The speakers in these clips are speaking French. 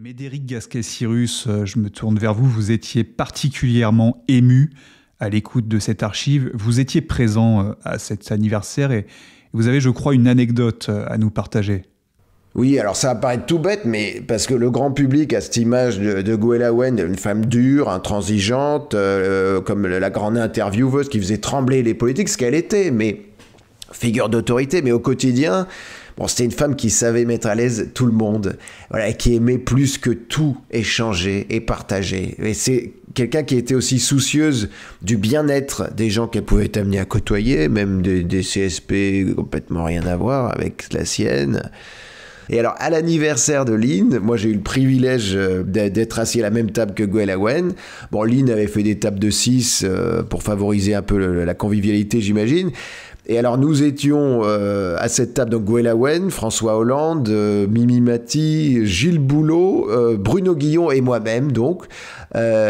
Médéric Gasquet-Cyrus, je me tourne vers vous. Vous étiez particulièrement ému à l'écoute de cette archive. Vous étiez présent à cet anniversaire et vous avez, je crois, une anecdote à nous partager. Oui, alors ça va paraître tout bête, mais parce que le grand public a cette image de Gwellaï Wen, une femme dure, intransigeante, comme la grande intervieweuse qui faisait trembler les politiques, ce qu'elle était, mais figure d'autorité, mais au quotidien... Bon, c'était une femme qui savait mettre à l'aise tout le monde, voilà, et qui aimait plus que tout échanger et partager. Et c'est quelqu'un qui était aussi soucieuse du bien-être des gens qu'elle pouvait être amenée à côtoyer, même des CSP complètement rien à voir avec la sienne. Et alors, à l'anniversaire de Lynn, moi j'ai eu le privilège d'être assis à la même table que Gwellaï Wen. Bon, Lynn avait fait des tables de 6 pour favoriser un peu la convivialité, j'imagine. Et alors nous étions à cette table, donc Gwellaï Wen, François Hollande, Mimi Mati, Gilles Boulot, Bruno Guillon et moi-même donc.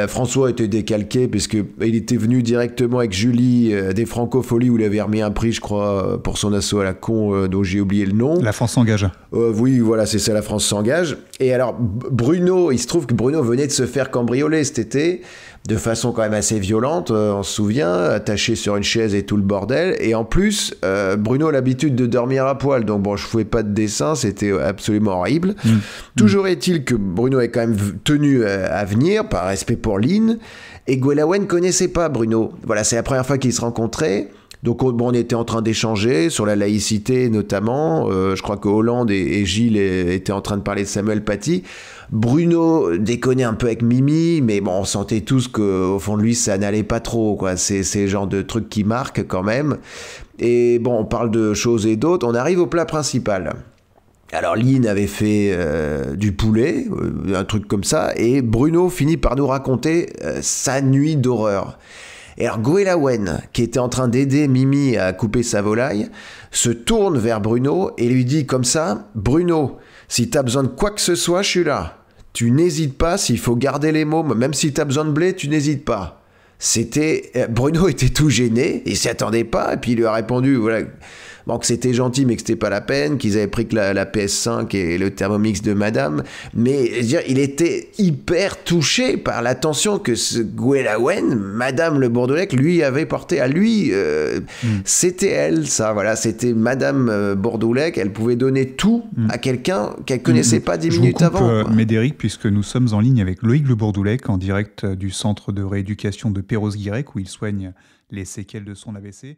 François était décalqué parce qu'il était venu directement avec Julie des Francopholies où il avait remis un prix, je crois, pour son assaut à la con dont j'ai oublié le nom. La France s'engage. Oui, voilà, c'est ça, la France s'engage. Et alors Bruno, il se trouve que Bruno venait de se faire cambrioler cet été, de façon quand même assez violente, on se souvient, attaché sur une chaise et tout le bordel. Et en plus, Bruno a l'habitude de dormir à poil, donc bon, je ne fais pas de dessin, c'était absolument horrible. Toujours est-il que Bruno est quand même tenu à venir, par respect pour Lynn, et Gwellaï Wen ne connaissait pas Bruno. Voilà, c'est la première fois qu'ils se rencontraient. Donc bon, on était en train d'échanger sur la laïcité notamment. Je crois que Hollande et Gilles étaient en train de parler de Samuel Paty. Bruno déconnait un peu avec Mimi, mais bon, on sentait tous qu'au fond de lui, ça n'allait pas trop, quoi. C'est le genre de truc qui marque quand même. Et bon, on parle de choses et d'autres. On arrive au plat principal. Alors Lynn avait fait du poulet, un truc comme ça, et Bruno finit par nous raconter sa nuit d'horreur. Et alors Gwellaï Wen, qui était en train d'aider Mimi à couper sa volaille, se tourne vers Bruno et lui dit comme ça: « Bruno, si t'as besoin de quoi que ce soit, je suis là. Tu n'hésites pas, s'il faut garder les mômes, même si t'as besoin de blé, tu n'hésites pas. » Bruno était tout gêné, il s'y attendait pas, et puis il lui a répondu, voilà, bon, que c'était gentil, mais que c'était pas la peine, qu'ils avaient pris que la PS5 et le Thermomix de madame, mais je veux dire, il était hyper touché par l'attention que Gwellaï Wen, madame Le Bourdelec, lui avait portée à lui. C'était elle, ça, voilà, c'était madame Bourdelec, elle pouvait donner tout à quelqu'un qu'elle connaissait pas 10 minutes avant. Médéric, puisque nous sommes en ligne avec Loïc Le Bourdelec, en direct du centre de rééducation de Perros-Guirec, où il soigne les séquelles de son AVC.